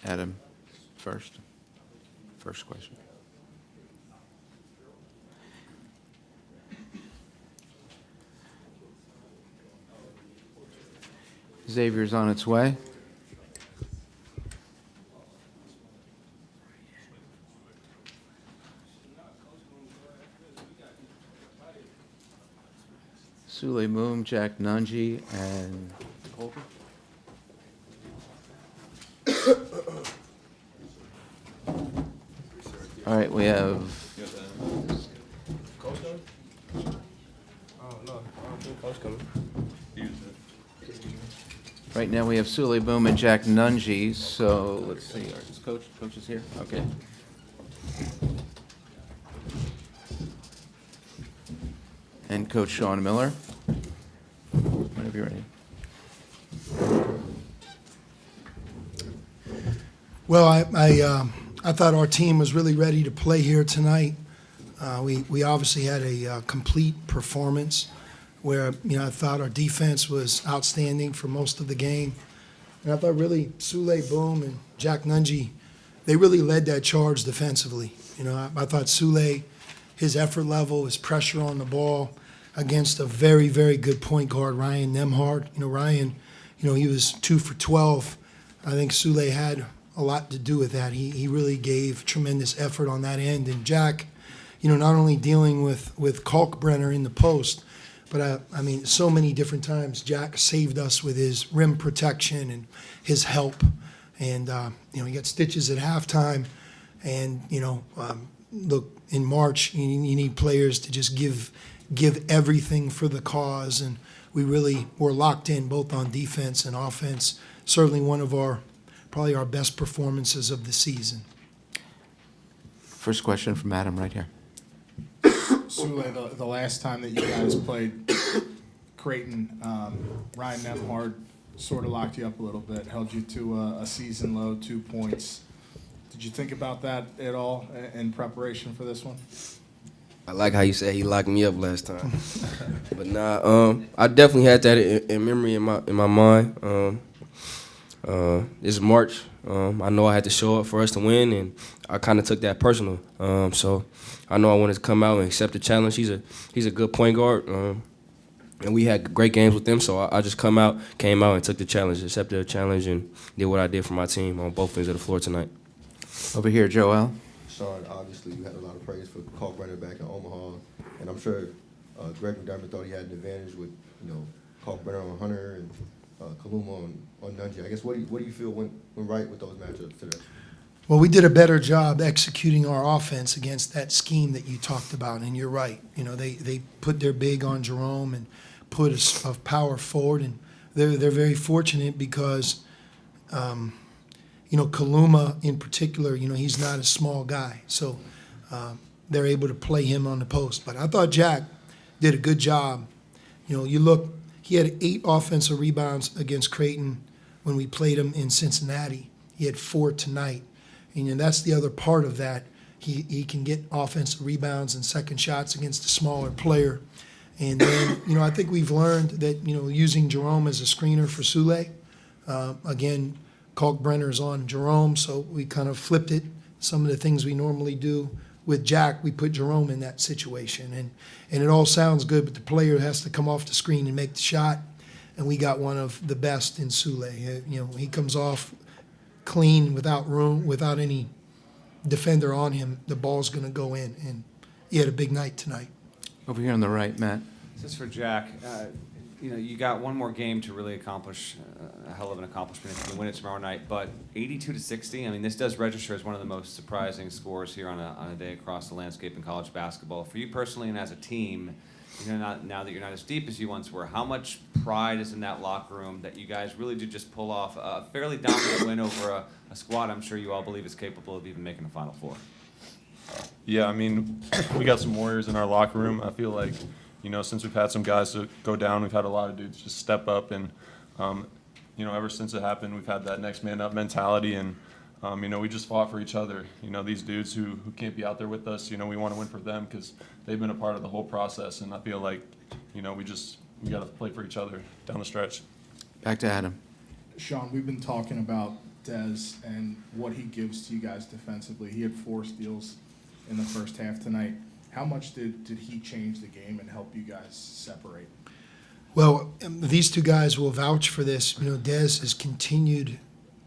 Adam first. First question. Xavier's on its way. Sule Moom, Jack Nunji, and Colby. All right, we have. Coach coming? Oh, no. I don't think Coach coming. Right now we have Sule Boom and Jack Nunji, so let's see, is Coach is here? Okay. And Coach Sean Miller. Whenever you're ready. Well, I thought our team was really ready to play here tonight. We obviously had a complete performance where, I thought our defense was outstanding for most of the game. And I thought really Sule Boom and Jack Nunji, they really led that charge defensively. I thought Sule, his effort level, his pressure on the ball against a very, very good point guard, Ryan Nemhard. Ryan, he was 2 for 12. I think Sule had a lot to do with that. He really gave tremendous effort on that end. And Jack, not only dealing with Kalkbrenner in the post, but so many different times Jack saved us with his rim protection and his help. And, he got stitches at halftime. And, look, in March, you need players to just give everything for the cause. And we really were locked in both on defense and offense. Certainly one of probably our best performances of the season. First question from Adam right here. Sule, the last time that you guys played Creighton, Ryan Nemhard sort of locked you up a little bit, held you to a season low 2 points. Did you think about that at all in preparation for this one? I like how you said he locked me up last time. But nah, I definitely had that in memory in my mind. This is March. I know I had to show up for us to win, and I kind of took that personal. So I know I wanted to come out and accept the challenge. He's a good point guard, and we had great games with him. So I just came out and took the challenge, accepted the challenge, and did what I did for my team on both ends of the floor tonight. Over here, Joel. Sean, obviously you had a lot of praise for Kalkbrenner back in Omaha, and I'm sure Greg McDermott thought he had an advantage with Kalkbrenner on Hunter and Kaluma on Nunji. I guess what do you feel went right with those matchups today? Well, we did a better job executing our offense against that scheme that you talked about, and you're right. They put their big on Jerome and put a power forward, and they're very fortunate because, Kaluma in particular, he's not a small guy, so they're able to play him on the post. But I thought Jack did a good job. You look, he had 8 offensive rebounds against Creighton when we played him in Cincinnati. He had 4 tonight. And that's the other part of that. He can get offensive rebounds and second shots against a smaller player. And then, I think we've learned that, using Jerome as a screener for Sule, again, Kalkbrenner's on Jerome, so we kind of flipped it. Some of the things we normally do with Jack, we put Jerome in that situation. And it all sounds good, but the player has to come off the screen and make the shot. And we got one of the best in Sule. He comes off clean, without room, without any defender on him. The ball's going to go in. And he had a big night tonight. Over here on the right, Matt. This is for Jack. You got one more game to really accomplish a hell of an accomplishment if you win it tomorrow night. But 82-60, this does register as one of the most surprising scores here on a day across the landscape in college basketball. For you personally and as a team, now that you're not as deep as you once were, how much pride is in that locker room that you guys really do just pull off a fairly dominant win over a squad I'm sure you all believe is capable of even making a Final Four? Yeah, we got some warriors in our locker room. I feel like, since we've had some guys to go down, we've had a lot of dudes just step up. And, ever since it happened, we've had that next man up mentality. And, we just fought for each other. These dudes who can't be out there with us, we want to win for them because they've been a part of the whole process. And I feel like, we got to play for each other down the stretch. Back to Adam. Sean, we've been talking about Dez and what he gives to you guys defensively. He had 4 steals in the first half tonight. How much did he change the game and help you guys separate? Well, these two guys will vouch for this. You know, Dez has continued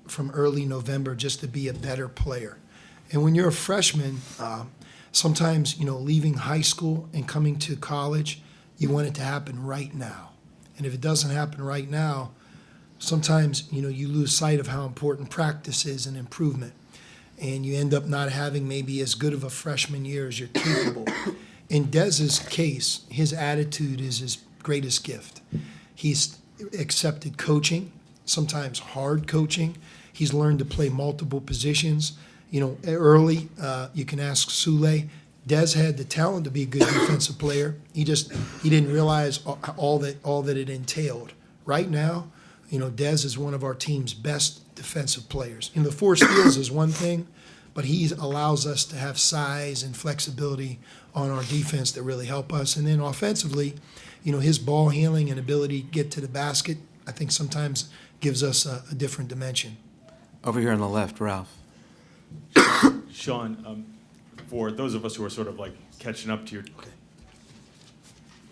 from early November just to be a better player. And when you're a freshman, sometimes, you know, leaving high school and coming to college, you want it to happen right now. And if it doesn't happen right now, sometimes, you know, you lose sight of how important practice is and improvement. And you end up not having maybe as good of a freshman year as you're capable. In Dez's case, his attitude is his greatest gift. He's accepted coaching, sometimes hard coaching. He's learned to play multiple positions. You know, early, you can ask Sule. Dez had the talent to be a good defensive player. He didn't realize all that it entailed. Right now, you know, Dez is one of our team's best defensive players. And the 4 steals is one thing, but he allows us to have size and flexibility on our defense that really help us. And then offensively, you know, his ball handling and ability to get to the basket, I think sometimes gives us a different dimension. Over here on the left, Ralph. Sean, for those of us who are sort of like catching up to your,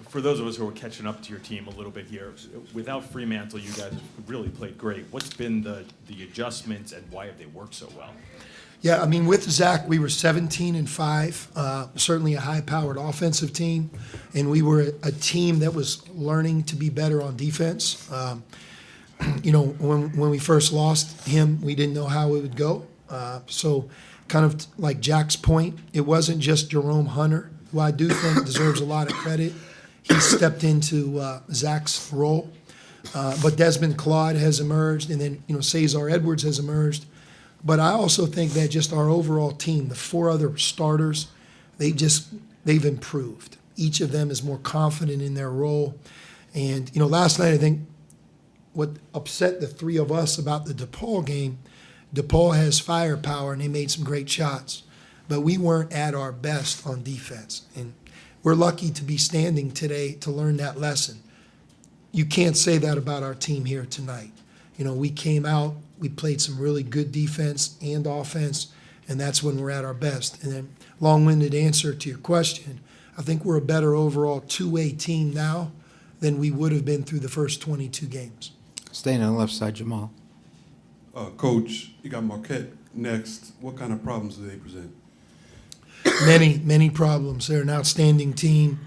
for those of us who are catching up to your team a little bit here, without Fremantle, you guys have really played great. What's been the adjustments and why have they worked so well? Yeah, I mean, with Zach, we were 17-5, certainly a high-powered offensive team, and we were a team that was learning to be better on defense. You know, when we first lost him, we didn't know how it would go. So kind of like Jack's point, it wasn't just Jerome Hunter, who I do think deserves a lot of credit. He stepped into Zach's role. But Desmond Claude has emerged, and then, you know, Cesar Edwards has emerged. But I also think that just our overall team, the 4 other starters, they've improved. Each of them is more confident in their role. And, you know, last night I think what upset the 3 of us about the DePaul game, DePaul has firepower and they made some great shots. But we weren't at our best on defense. And we're lucky to be standing today to learn that lesson. You can't say that about our team here tonight. You know, we came out, we played some really good defense and offense, and that's when we're at our best. And then, long-winded answer to your question, I think we're a better overall two-way team now than we would have been through the first 22 games. Staying on the left side, Jamal. Coach, you got Marquette next. What kind of problems do they present? Many problems. They're an outstanding team.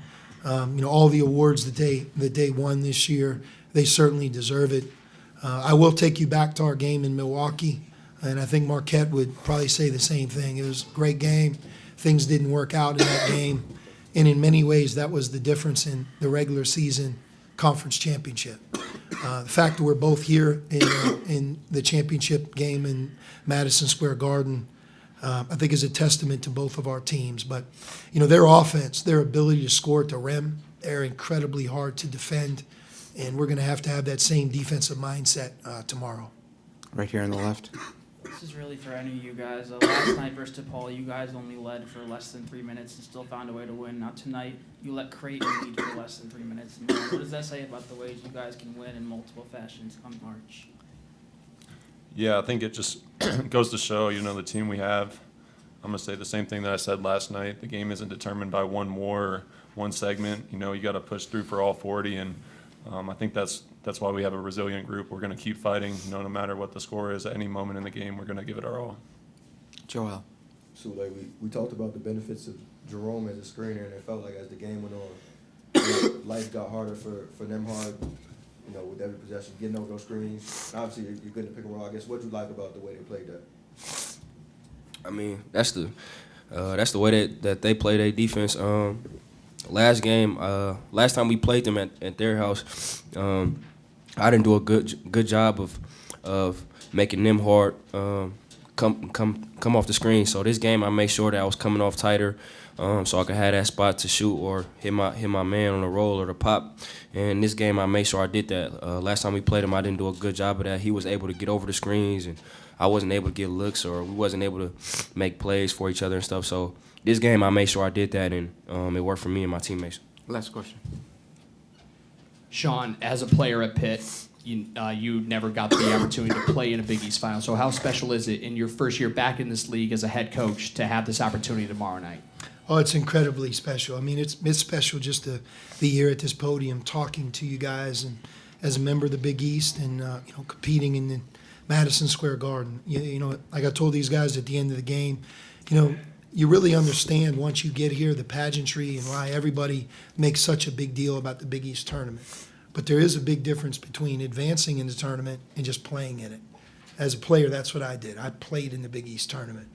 You know, all the awards that they won this year, they certainly deserve it. I will take you back to our game in Milwaukee, and I think Marquette would probably say the same thing. It was a great game. Things didn't work out in that game, and in many ways that was the difference in the regular season conference championship. The fact that we're both here in the championship game in Madison Square Garden, I think is a testament to both of our teams. But, you know, their offense, their ability to score at the rim, they're incredibly hard to defend. And we're going to have that same defensive mindset tomorrow. Right here on the left. This is really for any of you guys. Last night versus DePaul, you guys only led for less than 3 minutes and still found a way to win. Now tonight, you let Creighton lead for less than 3 minutes. And what does that say about the ways you guys can win in multiple fashions come March? Yeah, I think it just goes to show, you know, the team we have. I'm going to say the same thing that I said last night. The game isn't determined by one more or one segment. You know, you got to push through for all 40, and I think that's why we have a resilient group. We're going to keep fighting, you know, no matter what the score is. At any moment in the game, we're going to give it our all. Joel. So, like, we talked about the benefits of Jerome as a screener, and it felt like as the game went on, you know, life got harder for Nemhard, you know, with every possession, getting over those screens. Obviously, you're good to pick and roll. I guess what you like about the way they played that? I mean, that's the way that they play their defense. Last game, last time we played them at their house, I didn't do a good job of making them hard come off the screen. So this game, I made sure that I was coming off tighter, so I could have that spot to shoot or hit my man on the roll or the pop. And this game, I made sure I did that. Last time we played him, I didn't do a good job of that. He was able to get over the screens, and I wasn't able to get looks, or we wasn't able to make plays for each other and stuff. So this game, I made sure I did that, and it worked for me and my teammates. Last question. Sean, as a player at Pitt, you never got the opportunity to play in a Big East final. So how special is it in your first year back in this league as a head coach to have this opportunity tomorrow night? Oh, it's incredibly special. I mean, it's special just to be here at this podium talking to you guys and as a member of the Big East and competing in the Madison Square Garden. Like I told these guys at the end of the game, you really understand once you get here the pageantry and why everybody makes such a big deal about the Big East tournament. But there is a big difference between advancing in the tournament and just playing in it. As a player, that's what I did. I played in the Big East tournament.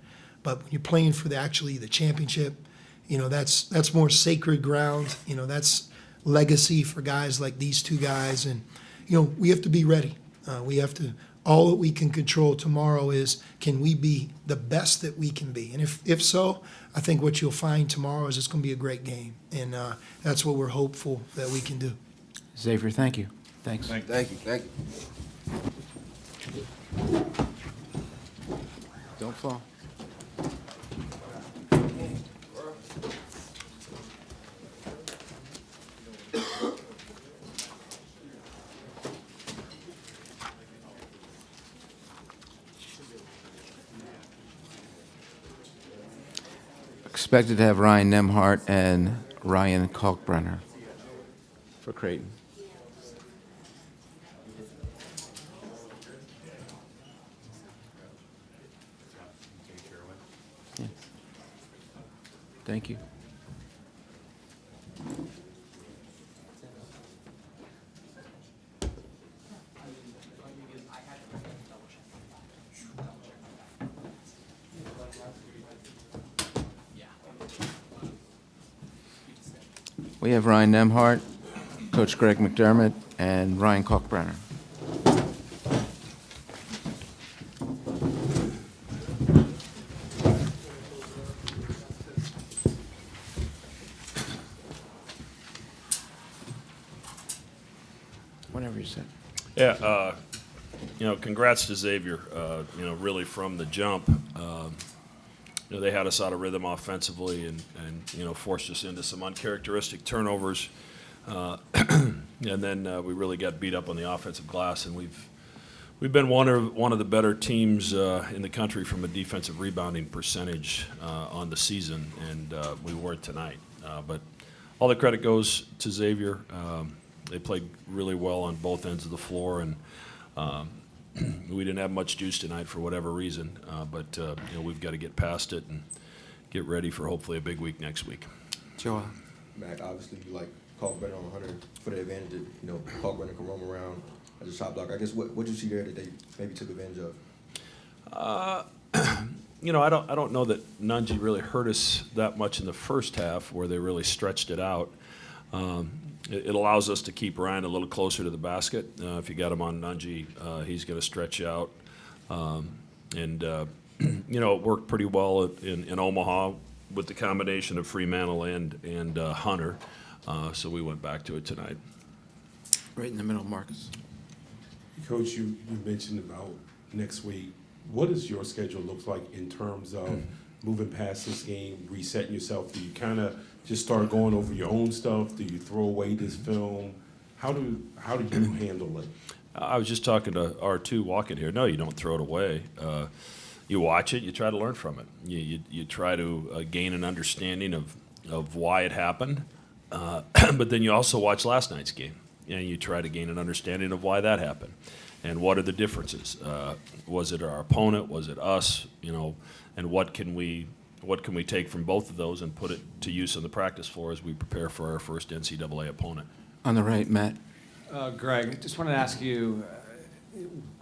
But when you're playing for the championship, that's more sacred ground. That's legacy for guys like these two guys. And, we have to be ready. All that we can control tomorrow is, can we be the best that we can be? And if so, I think what you'll find tomorrow is it's going to be a great game. And that's what we're hopeful that we can do. Xavier, thank you. Thanks. Thank you. Don't fall. Expected to have Ryan Nemhart and Ryan Kalkbrenner for Creighton. Yeah. Thank you. We have Ryan Nemhart, Coach Greg McDermott, and Ryan Kalkbrenner. Whenever you said. Yeah, congrats to Xavier. Really from the jump, they had us out of rhythm offensively and forced us into some uncharacteristic turnovers. And then we really got beat up on the offensive glass, and we've been one of the better teams in the country from a defensive rebounding percentage on the season, and we were tonight. But all the credit goes to Xavier. They played really well on both ends of the floor, and we didn't have much juice tonight for whatever reason. But we've got to get past it and get ready for hopefully a big week next week. Joel. Mac, obviously you like Kalkbrenner on Hunter for the advantage that Kalkbrenner can roam around as a shot blocker. I guess what did you see there that they maybe took advantage of? I don't know that Nunji really hurt us that much in the first half where they really stretched it out. It allows us to keep Ryan a little closer to the basket. If you got him on Nunji, he's going to stretch out. It worked pretty well in Omaha with the combination of Fremantle and Hunter. So we went back to it tonight. Right in the middle, Marcus. Coach, you mentioned about next week. What does your schedule look like in terms of moving past this game, resetting yourself? Do you kind of just start going over your own stuff? Do you throw away this film? How do you handle it? I was just talking to R2 walking here. No, you don't throw it away. You watch it. You try to learn from it. You try to gain an understanding of why it happened. But then you also watch last night's game, and you try to gain an understanding of why that happened, and what are the differences. Was it our opponent? Was it us? And what can we take from both of those and put it to use on the practice floor as we prepare for our first NCAA opponent? On the right, Matt. Greg, just wanted to ask you,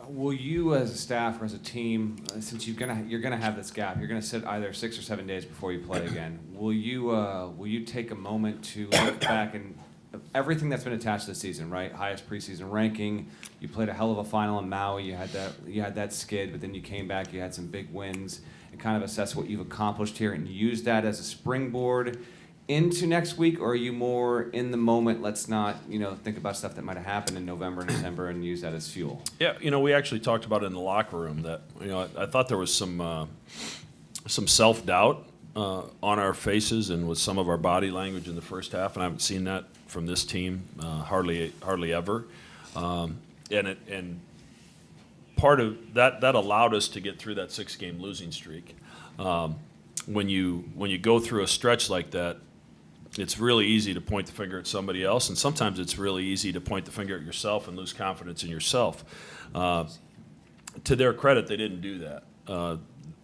will you as a staff or as a team, since you're gonna have this gap, you're gonna sit either 6 or 7 days before you play again, will you take a moment to look back and everything that's been attached to the season, right? Highest preseason ranking, you played a hell of a final in Maui, you had that skid, but then you came back, you had some big wins, and kind of assess what you've accomplished here and use that as a springboard into next week? Or are you more in the moment, let's not think about stuff that might have happened in November and December and use that as fuel? Yeah, we actually talked about it in the locker room that I thought there was some self-doubt on our faces and with some of our body language in the first half, and I haven't seen that from this team hardly ever. and part of that allowed us to get through that 6-game losing streak. When you go through a stretch like that, it's really easy to point the finger at somebody else, and sometimes it's really easy to point the finger at yourself and lose confidence in yourself. To their credit, they didn't do that.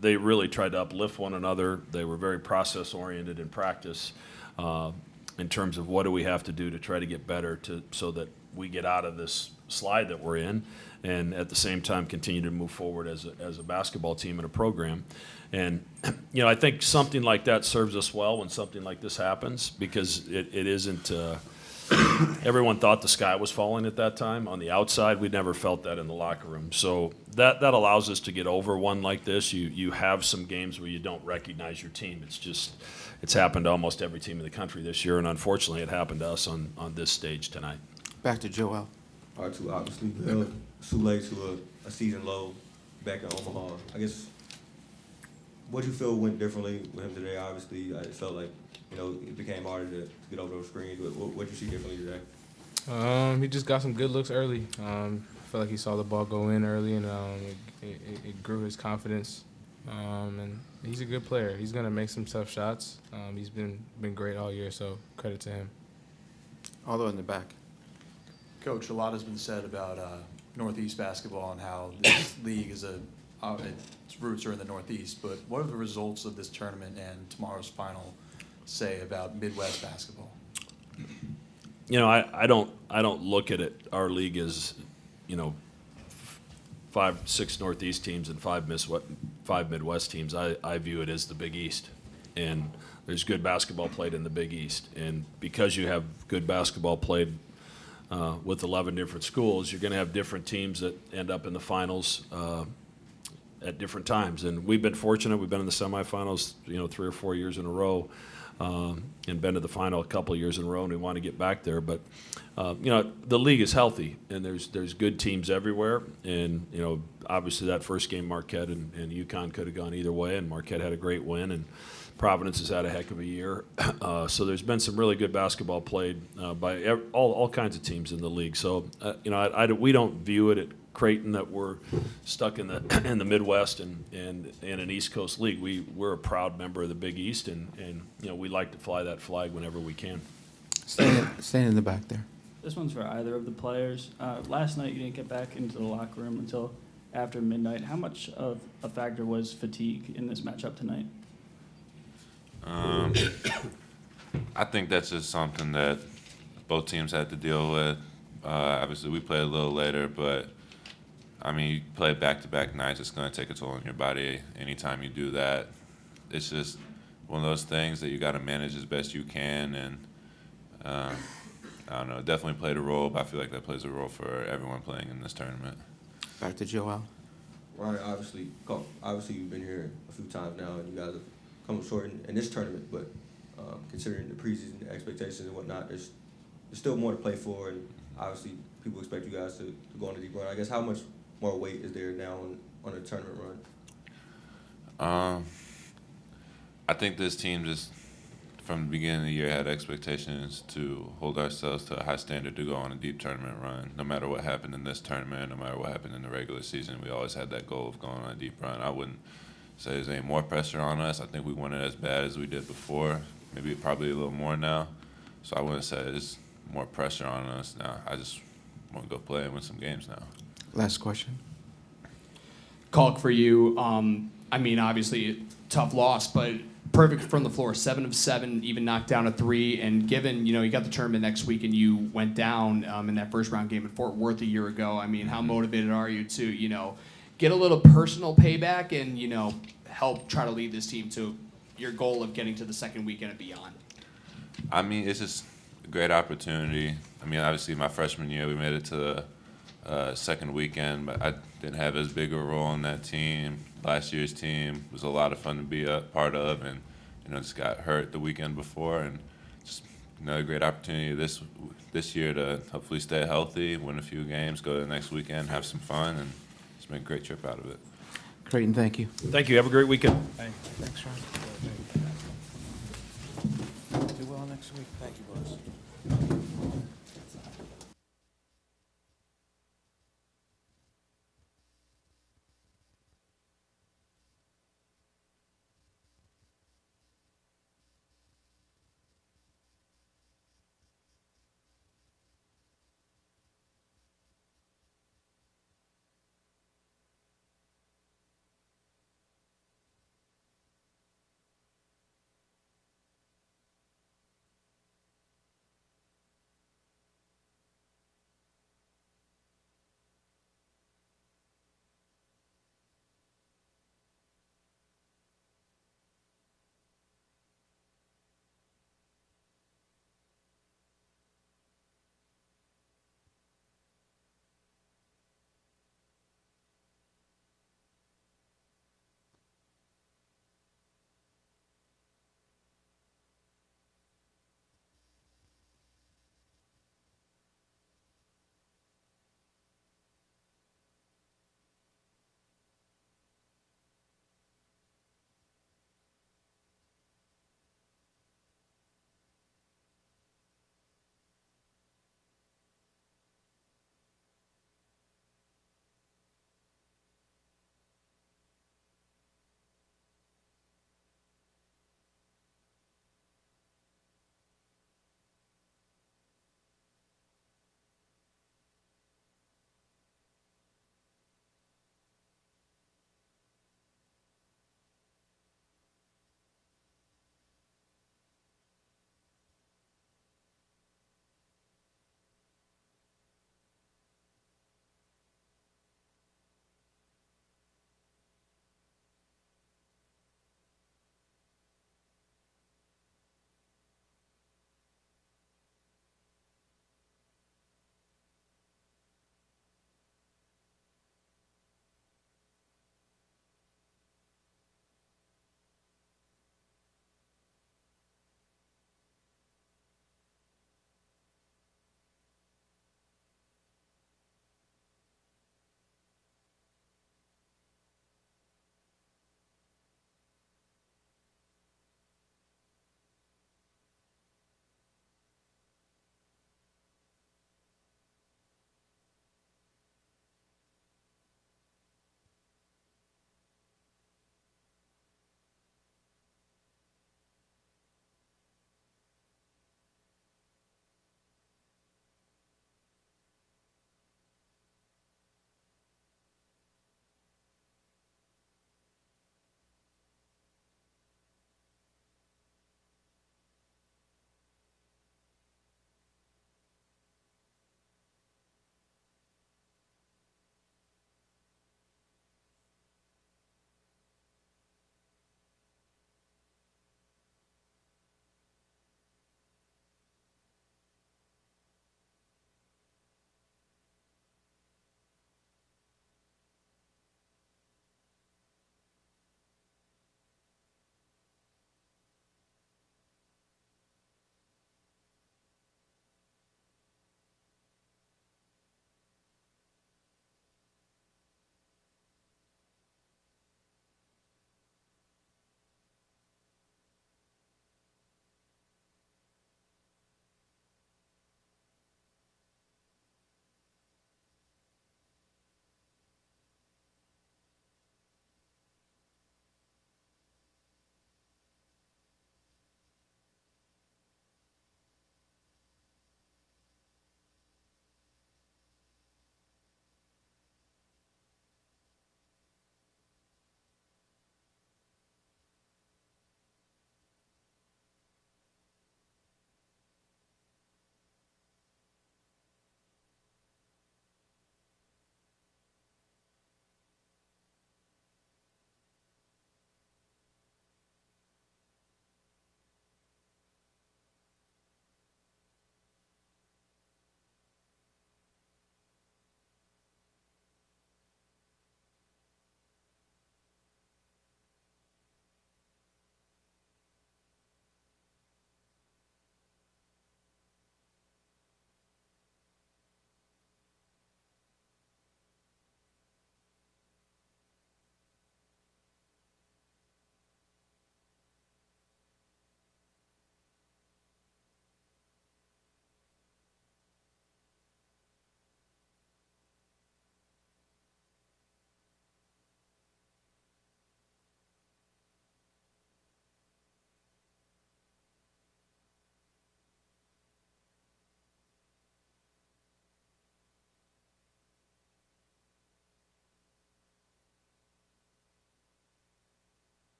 They really tried to uplift one another. They were very process-oriented in practice in terms of what do we have to do to try to get better so that we get out of this slide that we're in, and at the same time continue to move forward as a basketball team and a program. And, I think something like that serves us well when something like this happens, because it isn't everyone thought the sky was falling at that time. On the outside, we never felt that in the locker room. So that allows us to get over one like this. You have some games where you don't recognize your team. It's happened to almost every team in the country this year, and unfortunately it happened to us on this stage tonight. Back to Joel. All right, to obviously Sule to a season low back in Omaha. I guess, what do you feel went differently with him today? Obviously, I felt like, it became harder to get over those screens. What did you see differently today? He just got some good looks early. I felt like he saw the ball go in early, and it grew his confidence. And he's a good player. He's gonna make some tough shots. He's been great all year, so credit to him. Although in the back. Coach, a lot has been said about Northeast basketball and how this league is its roots are in the Northeast. But what are the results of this tournament and tomorrow's final say about Midwest basketball? I don't look at it. Our league is, 5-6 Northeast teams and 5 Midwest teams. I view it as the Big East, and there's good basketball played in the Big East. And because you have good basketball played with 11 different schools, you're going to have different teams that end up in the finals at different times. And we've been fortunate. We've been in the semifinals, 3 or 4 years in a row, and been to the final a couple of years in a row, and we want to get back there. But the league is healthy, and there's good teams everywhere. And obviously that first game, Marquette and UConn could have gone either way, and Marquette had a great win, and Providence has had a heck of a year. So there's been some really good basketball played by all kinds of teams in the league. So we don't view it at Creighton that we're stuck in the Midwest and an East Coast league. We're a proud member of the Big East, and we like to fly that flag whenever we can. Staying in the back there. This one's for either of the players. Last night you didn't get back into the locker room until after midnight. How much of a factor was fatigue in this matchup tonight? I think that's just something that both teams had to deal with. Obviously, we played a little later, but you play back-to-back nights, it's going to take a toll on your body. Anytime you do that, it's just one of those things that you got to manage as best you can. And I don't know, it definitely played a role, but I feel like that plays a role for everyone playing in this tournament. Back to Joel. Ryan, obviously you've been here a few times now, and you guys have come up short in this tournament. But considering the preseason expectations and whatnot, there's still more to play for, and obviously people expect you guys to go on a deep run. I guess how much more weight is there now on a tournament run? I think this team just, from the beginning of the year, had expectations to hold ourselves to a high standard to go on a deep tournament run. No matter what happened in this tournament, no matter what happened in the regular season, we always had that goal of going on a deep run. I wouldn't say there's any more pressure on us. I think we want it as bad as we did before, maybe probably a little more now. So I wouldn't say there's more pressure on us now. I just want to go play and win some games now. Last question. Kalk, for you, obviously tough loss, but perfect from the floor, 7 of 7, even knocked down a 3. And given, you got the tournament next week and you went down in that first round game at Fort Worth a year ago, how motivated are you to, get a little personal payback and, help try to lead this team to your goal of getting to the second weekend and beyond? It's just a great opportunity. Obviously my freshman year we made it to the second weekend, but I didn't have as big a role in that team. Last year's team was a lot of fun to be a part of, and just got hurt the weekend before, and just another great opportunity this year to hopefully stay healthy, win a few games, go to the next weekend, have some fun, and just make a great trip out of it. Creighton, thank you. Thank you. Have a great weekend. Thanks, Ron. Do well next week. Thank you, boys.